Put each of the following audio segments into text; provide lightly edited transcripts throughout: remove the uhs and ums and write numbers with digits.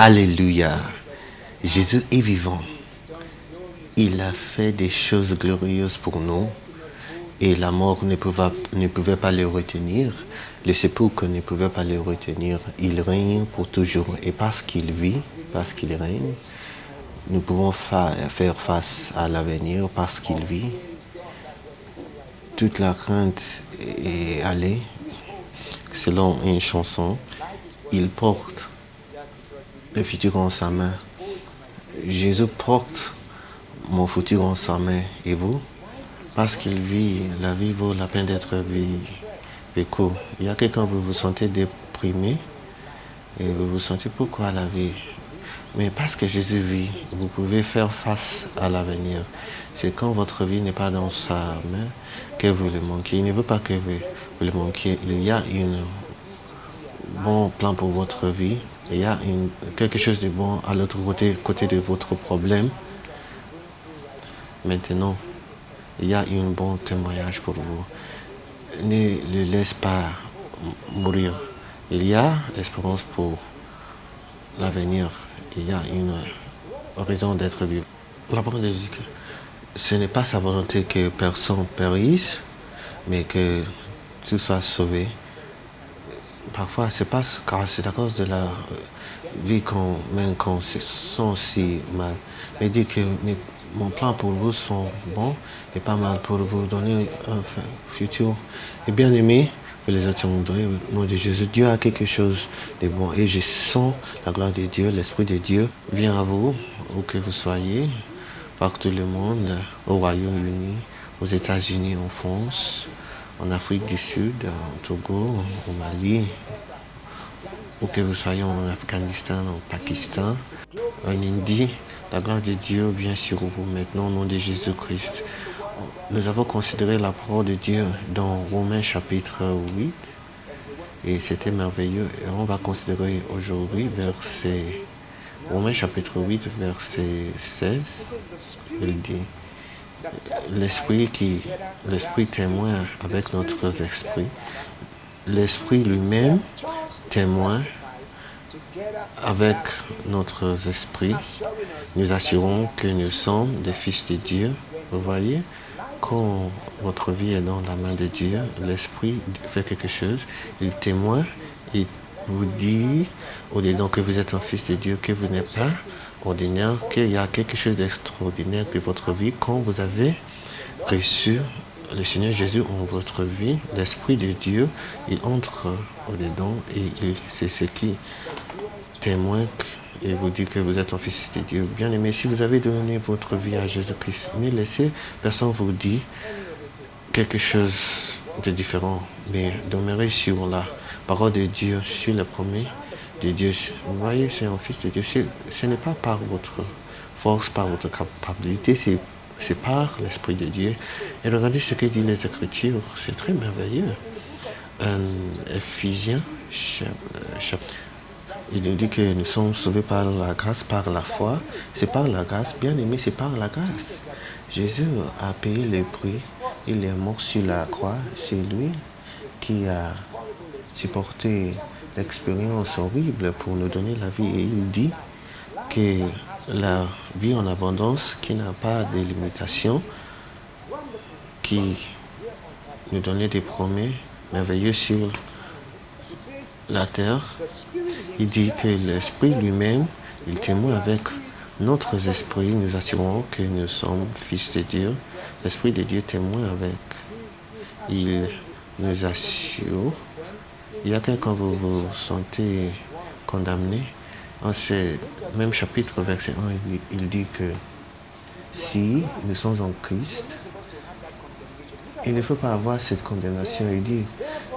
Alléluia. Jésus est vivant. Il a fait des choses glorieuses pour nous et la mort ne pouvait pas le retenir. Le sépulcre ne pouvait pas le retenir. Il règne pour toujours. Et parce qu'il vit, parce qu'il règne, nous pouvons faire face à l'avenir parce qu'il vit. Toute la crainte est allée. Selon une chanson, il porte le futur en sa main. Jésus porte mon futur en sa main. Et vous? Parce qu'il vit, la vie vaut la peine d'être vécue. Il y a quelqu'un, vous vous sentez déprimé et vous vous sentez pourquoi la vie? Mais parce que Jésus vit, vous pouvez faire face à l'avenir. C'est quand votre vie n'est pas dans sa main que vous le manquez. Il ne veut pas que vous le manquiez. Il y a un bon plan pour votre vie. Il y a quelque chose de bon à l'autre côté de votre problème. Maintenant, il y a un bon témoignage pour vous. Ne le laisse pas mourir. Il y a l'espérance pour l'avenir. Il y a une raison d'être vivant. La parole de Dieu, ce n'est pas sa volonté que personne périsse, mais que tout soit sauvé. Parfois, c'est à cause de la vie qu'on se sent si mal. Mais dit que mon plan pour vous sont bons et pas mal pour vous donner un futur. Et bien aimé, vous les attendrez au nom de Jésus. Dieu a quelque chose de bon et je sens la gloire de Dieu, l'Esprit de Dieu vient à vous, où que vous soyez, partout le monde, au Royaume-Uni, aux États-Unis, en France, en Afrique du Sud, au Togo, au Mali, où que vous soyez en Afghanistan, en Pakistan, en Indie. La gloire de Dieu vient sur vous maintenant au nom de Jésus-Christ. Nous avons considéré la parole de Dieu dans Romains chapitre 8 et c'était merveilleux. Et on va considérer aujourd'hui Romains chapitre 8 verset 16. Il dit l'esprit témoin avec notre esprit. L'esprit lui-même témoin avec notre esprit. Nous assurons que nous sommes des fils de Dieu. Vous voyez, quand votre vie est dans la main de Dieu, l'esprit fait quelque chose. Il témoigne, il vous dit au-dedans que vous êtes un fils de Dieu, que vous n'êtes pas ordinaire, qu'il y a quelque chose d'extraordinaire de votre vie quand vous avez reçu le Seigneur Jésus en votre vie. L'Esprit de Dieu, il entre au-dedans et c'est ce qui témoigne et vous dit que vous êtes un fils de Dieu. Bien aimé, si vous avez donné votre vie à Jésus-Christ, ne laissez personne vous dire quelque chose de différent, mais demeurez sur la parole de Dieu, sur le premier de Dieu. Vous voyez, c'est un fils de Dieu. Ce n'est pas par votre force, par votre capacité, c'est par l'Esprit de Dieu. Et regardez ce que dit les Écritures, c'est très merveilleux. Ephésiens, il nous dit que nous sommes sauvés par la grâce, par la foi. C'est par la grâce, bien aimé, c'est par la grâce. Jésus a payé le prix, il est mort sur la croix, c'est lui qui a supporté expérience horrible pour nous donner la vie. Et il dit que la vie en abondance, qui n'a pas de limitation, qui nous donnait des promesses merveilleuses sur la terre. Il dit que l'Esprit lui-même, il témoigne avec notre esprit, nous assurons que nous sommes fils de Dieu. L'Esprit de Dieu témoigne avec. Il nous assure. Il y a quand vous vous sentez condamné, en ce même chapitre, verset 1, il dit que si nous sommes en Christ, il ne faut pas avoir cette condamnation. Il dit,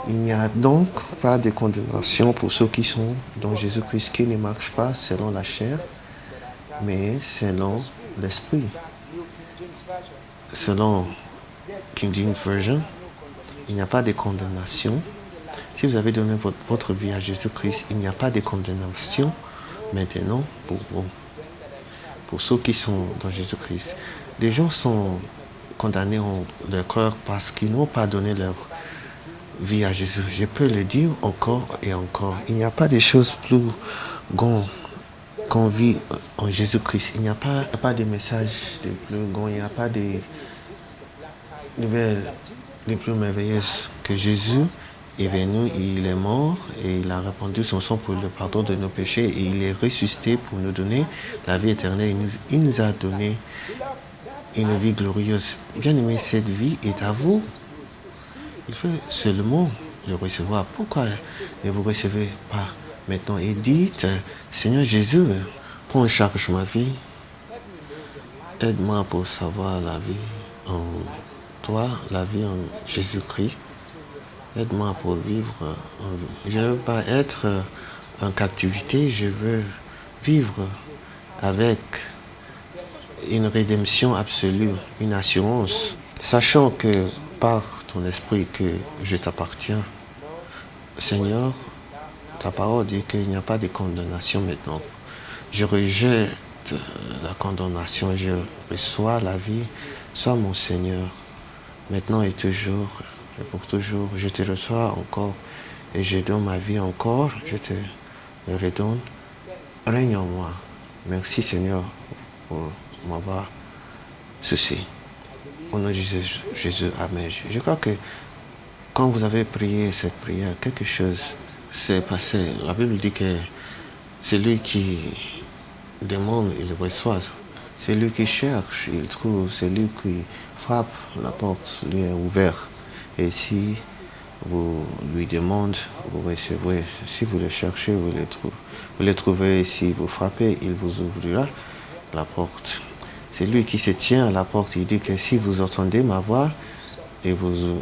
il n'y a donc pas de condamnation pour ceux qui sont dans Jésus-Christ, qui ne marchent pas selon la chair, mais selon l'Esprit. Selon King James Version, il n'y a pas de condamnation. Si vous avez donné votre vie à Jésus-Christ, il n'y a pas de condamnation maintenant pour vous. Pour ceux qui sont dans Jésus-Christ. Les gens sont condamnés en leur cœur parce qu'ils n'ont pas donné leur vie à Jésus. Je peux le dire encore et encore. Il n'y a pas de choses plus grandes qu'on vit en Jésus-Christ. Il n'y a pas de messages de plus grands. Il n'y a pas de nouvelles les plus merveilleuses que Jésus est venu, il est mort et il a répandu son sang pour le pardon de nos péchés et il est ressuscité pour nous donner la vie éternelle. Il nous a donné une vie glorieuse. Bien aimé, cette vie est à vous. Il faut seulement le recevoir. Pourquoi ne vous recevez pas maintenant et dites, Seigneur Jésus, prends en charge ma vie. Aide-moi pour savoir la vie en toi, la vie en Jésus-Christ. Aide-moi pour vivre en vie. Je ne veux pas être en captivité, je veux vivre avec une rédemption absolue, une assurance, sachant que par ton esprit que je t'appartiens. Seigneur, ta parole dit qu'il n'y a pas de condamnation maintenant. Je rejette la condamnation, je reçois la vie. Sois mon Seigneur, maintenant et toujours, et pour toujours. Je te reçois encore et je donne ma vie encore. Je te le redonne. Règne en moi. Merci Seigneur pour m'avoir ceci. Au nom de Jésus, Amen. Je crois que quand vous avez prié cette prière, quelque chose s'est passé. La Bible dit que celui qui demande, il reçoit. Celui qui cherche, il trouve. Celui qui frappe, la porte lui est ouverte. Et si vous lui demandez, vous recevrez. Si vous le cherchez, vous le trouverez. Si vous frappez, il vous ouvrira la porte. C'est lui qui se tient à la porte. Il dit que si vous entendez ma voix et vous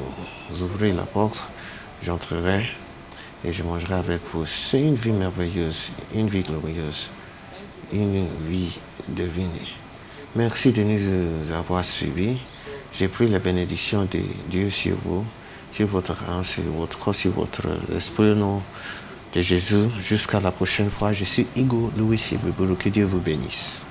ouvrez la porte, j'entrerai et je mangerai avec vous. C'est une vie merveilleuse, une vie glorieuse, une vie divine. Merci de nous avoir suivis. J'ai pris la bénédiction de Dieu sur vous, sur votre âme, sur votre corps, sur votre esprit, au nom de Jésus. Jusqu'à la prochaine fois, je suis Hugo Louis Sibiburu. Que Dieu vous bénisse.